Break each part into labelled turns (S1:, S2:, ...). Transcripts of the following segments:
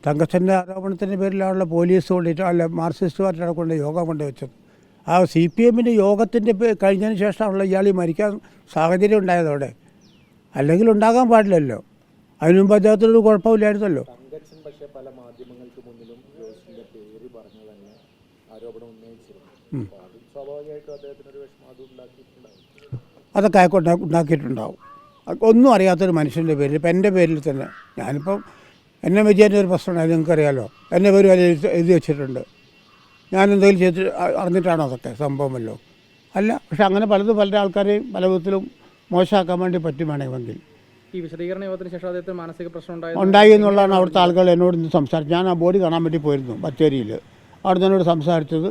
S1: തങ്കച്ചൻ്റെ ആരോപണത്തിൻ്റെ പേരിലാണല്ലോ police കൊണ്ടിട്ട് അല്ല Marxist പാർട്ടിയുടെ കൊണ്ട് യോഗം കൊണ്ടുവച്ചത്. ആ CPM യോഗത്തിൻ്റെ കഴിഞ്ഞതിന് ശേഷമാണല്ലോ ഇയാൾ മരിക്കാൻ സാഹചര്യം ഉണ്ടായതോടെ. അല്ലെങ്കിൽ ഉണ്ടാകാൻ പാടില്ലല്ലോ. അതിനു മുമ്പ് അദ്ദേഹത്തിനൊരു കുഴപ്പമില്ലായിരുന്നല്ലോ. അതൊക്കെ ഉണ്ടാക്കിയിട്ടുണ്ടാവും. ഒന്നും അറിയാത്തൊരു മനുഷ്യൻ്റെ പേരിൽ ഇപ്പം എൻ്റെ പേരിൽ തന്നെ ഞാനിപ്പം എന്നെ വിജയൻ്റെ ഒരു പ്രശ്നമുണ്ടായി നിങ്ങൾക്കറിയാമല്ലോ. എൻ്റെ പേര് വരെ എഴുതി വെച്ചിട്ടുണ്ട്. ഞാൻ എന്തെങ്കിലും ചെയ്ത് അറിഞ്ഞിട്ടാണോ അതൊക്കെ സംഭവമല്ലോ അല്ല. പക്ഷെ അങ്ങനെ പലതും പല ആൾക്കാരെയും പല വിധത്തിലും മോശമാക്കാൻ വേണ്ടി പറ്റുവാണെങ്കിൽ
S2: ഈ വിശദീകരണ യോഗത്തിന് ശേഷം അദ്ദേഹത്തിന് മാനസിക പ്രശ്നം
S1: ഉണ്ടായി എന്നുള്ളതാണ് അവിടുത്തെ ആളുകൾ എന്നോട് ഇന്ന് സംസാരിച്ചത്. ഞാൻ ആ ബോഡി കാണാൻ വേണ്ടി പോയിരുന്നു ബത്തേരിയിൽ. അവിടെ എന്നോട് സംസാരിച്ചത്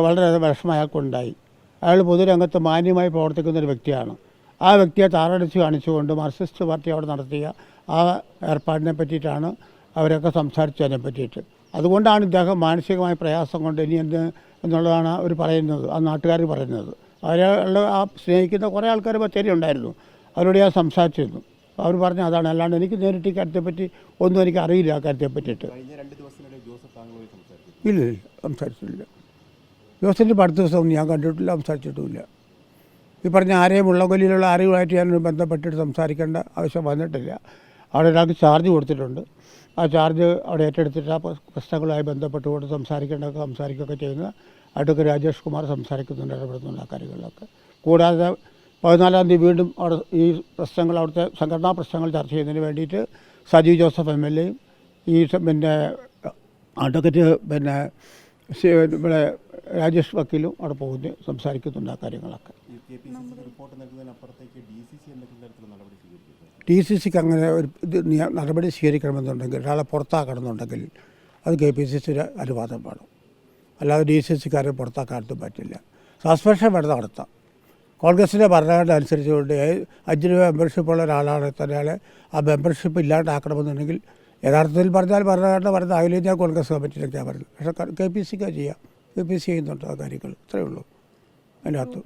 S1: വളരെ വിഷമം അയാൾക്കുണ്ടായി. അയാൾ പൊതുരംഗത്ത് മാന്യമായി പ്രവർത്തിക്കുന്നൊരു വ്യക്തിയാണ്. ആ വ്യക്തിയെ താറടിച്ച് കാണിച്ചുകൊണ്ട് മാർക്സിസ്റ്റ് പാർട്ടി അവിടെ നടത്തിയ ആ ഏർപ്പാടിനെ പറ്റിയിട്ടാണ് അവരൊക്കെ സംസാരിച്ചതിനെ പറ്റിയിട്ട്. അതുകൊണ്ടാണ് ഇദ്ദേഹം മാനസികമായ പ്രയാസം കൊണ്ട് ഇനി എന്ത് എന്നുള്ളതാണ് അവർ പറയുന്നത്, ആ നാട്ടുകാർ പറയുന്നത്. അവരുടെ ആ സ്നേഹിക്കുന്ന കുറേ ആൾക്കാർ ബത്തേരി ഉണ്ടായിരുന്നു. അവരോട് ഞാൻ സംസാരിച്ചിരുന്നു. അവർ പറഞ്ഞു അതാണ്. അല്ലാണ്ട് എനിക്ക് നേരിട്ട് ഈ കാര്യത്തെപ്പറ്റി ഒന്നും എനിക്ക് അറിയില്ല. ആ കാര്യത്തെ പറ്റിയിട്ട് ഇല്ല സംസാരിച്ചിട്ടില്ല. ജോസിൻ്റെ അടുത്ത ദിവസമൊന്നും ഞാൻ കണ്ടിട്ടില്ല, സംസാരിച്ചിട്ടുമില്ല. ഈ പറഞ്ഞ ആരെയും ഉള്ളകൊല്ലിയിലുള്ള ആരെയുമായിട്ട് ഞാൻ ബന്ധപ്പെട്ടിട്ട് സംസാരിക്കേണ്ട ആവശ്യം വന്നിട്ടില്ല. അവിടെ ഒരാൾക്ക് ചാർജ് കൊടുത്തിട്ടുണ്ട്. ആ ചാർജ് അവിടെ ഏറ്റെടുത്തിട്ട് ആ പ്രശ്നങ്ങളുമായി ബന്ധപ്പെട്ടുകൊണ്ട് സംസാരിക്കുകയൊക്കെ ചെയ്യുന്ന അഡ്വക്കേറ്റ് രാജേഷ് കുമാർ സംസാരിക്കുന്നുണ്ട്, ഇടപെടുന്നുണ്ട് ആ കാര്യങ്ങളിലൊക്കെ. കൂടാതെ 14-ാം തീയതി വീണ്ടും അവിടെ ഈ പ്രശ്നങ്ങൾ അവിടുത്തെ സംഘടനാ പ്രശ്നങ്ങൾ ചർച്ച ചെയ്യുന്നതിന് വേണ്ടിയിട്ട് സജീവ് ജോസഫ് MLA ഈ അഡ്വക്കേറ്റ് ഇവിടെ രാജേഷ് വക്കീലും അവിടെ പോകുന്നു സംസാരിക്കുന്നുണ്ട് ആ കാര്യങ്ങളൊക്കെ. DCCക്ക് അങ്ങനെ ഒരു നടപടി സ്വീകരിക്കണമെന്നുണ്ടെങ്കിൽ ഒരാളെ പുറത്താക്കണമെന്നുണ്ടെങ്കിൽ അത് KPCCയുടെ അനുവാദം വേണം. അല്ലാതെ DCCക്കാരെ പുറത്താക്കാനൊന്നും പറ്റില്ല. സസ്പെൻഷൻ വേണം നടത്താം. കോൺഗ്രസിൻ്റെ ഭരണഘടന അനുസരിച്ചുകൊണ്ട് 5 രൂപ മെമ്പർഷിപ്പുള്ള ഒരാളാണ് തന്നെയാളെ ആ മെമ്പർഷിപ്പ് ഇല്ലാണ്ടാക്കണമെന്നുണ്ടെങ്കിൽ യഥാർത്ഥത്തിൽ പറഞ്ഞാൽ ഭരണഘടന പറഞ്ഞ അതിലേക്ക് ഞാൻ കോൺഗ്രസ് കമ്മിറ്റിയിലേക്കാണ് പറയുന്നത്. പക്ഷേ KPCക്കാണ് ചെയ്യാം. KPC ചെയ്യുന്നുണ്ട് ആ കാര്യങ്ങൾ. ഇത്രയേ ഉള്ളൂ. അതിനകത്ത്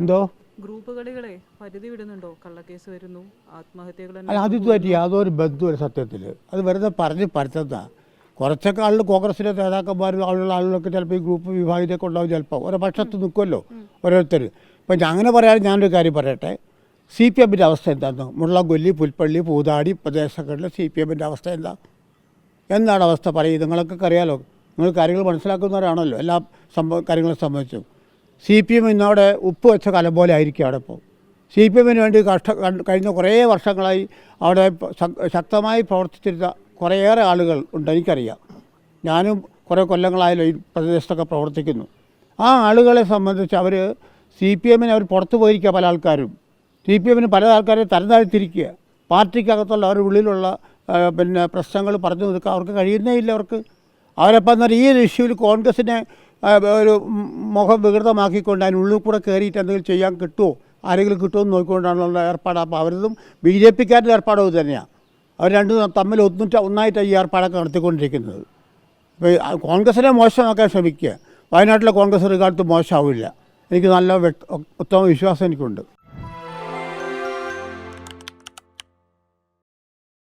S1: എന്തോ അല്ല അതിതുമായിട്ട് യാതൊരു ബന്ധുവില്ല സത്യത്തിൽ. അത് വെറുതെ പറഞ്ഞ് പരത്തുന്നതാണ്. കുറച്ചൊക്കെ ആളുകൾ കോൺഗ്രസിലെ നേതാക്കന്മാരും ആളുകളൊക്കെ ചിലപ്പോൾ ഈ ഗ്രൂപ്പ് വിഭാഗത്തൊക്കെ ഉണ്ടാവും. ചിലപ്പോൾ ഓരോ പക്ഷത്ത് നിൽക്കുമല്ലോ ഓരോരുത്തർ. ഇപ്പം അങ്ങനെ പറയാൻ ഞാനൊരു കാര്യം പറയട്ടെ. CPMൻ്റെ അവസ്ഥ എന്താണെന്ന് മുള്ളംകൊല്ലി, പുൽപ്പള്ളി, പൂതാടി പ്രദേശങ്ങളിലെ CPMൻ്റെ അവസ്ഥ എന്താണ് അവസ്ഥ പറയും. നിങ്ങൾക്കൊക്കെ അറിയാലോ. നിങ്ങൾ കാര്യങ്ങൾ മനസ്സിലാക്കുന്നവരാണല്ലോ എല്ലാ കാര്യങ്ങളെ സംബന്ധിച്ചും. CPM ഇന്നവിടെ ഉപ്പ് വെച്ച കലം പോലെ ആയിരിക്കും അവിടെ ഇപ്പോൾ. CPMന് വേണ്ടി കഴിഞ്ഞ കുറേ വർഷങ്ങളായി അവിടെ ശക്തമായി പ്രവർത്തിച്ചിരുന്ന കുറേയേറെ ആളുകൾ ഉണ്ട്. എനിക്കറിയാം. ഞാനും കുറേ കൊല്ലങ്ങളായാലും ഈ പ്രദേശത്തൊക്കെ പ്രവർത്തിക്കുന്നു. ആ ആളുകളെ സംബന്ധിച്ച് അവർ CPMന് അവർ പുറത്തു പോയിരിക്കുക. പല ആൾക്കാരും CPMന് പല ആൾക്കാരെ തരംതാഴ്ത്തിരിക്കുക. പാർട്ടിക്കകത്തുള്ള അവരുടെ ഉള്ളിലുള്ള പ്രശ്നങ്ങൾ പറഞ്ഞു നിൽക്കുക അവർക്ക് കഴിയുന്നേ ഇല്ല. അവരപ്പം എന്നാൽ ഈ ഒരു ഇഷ്യൂവിൽ കോൺഗ്രസിനെ ഒരു മുഖം വികൃതമാക്കിക്കൊണ്ട് അതിനുള്ളിൽ കൂടെ കയറിയിട്ട് എന്തെങ്കിലും ചെയ്യാൻ കിട്ടുമോ, ആരെങ്കിലും കിട്ടുമെന്ന് നോക്കിക്കൊണ്ടാണുള്ള ഏർപ്പാട്. അപ്പോൾ അവരതും BJPക്കാരുടെ ഏർപ്പാടും ഇത് തന്നെയാണ്. അവർ രണ്ടും തമ്മിൽ ഒന്നായിട്ട് ഈ ഏർപ്പാടൊക്കെ നടത്തിക്കൊണ്ടിരിക്കുന്നത്. ഇപ്പോൾ കോൺഗ്രസിനെ മോശമാക്കാൻ ശ്രമിക്കുക. വയനാട്ടിലെ കോൺഗ്രസ് ഒരു കാലത്ത് മോശമാവില്ല. എനിക്ക് നല്ല ഉത്തമ വിശ്വാസം എനിക്കുണ്ട്.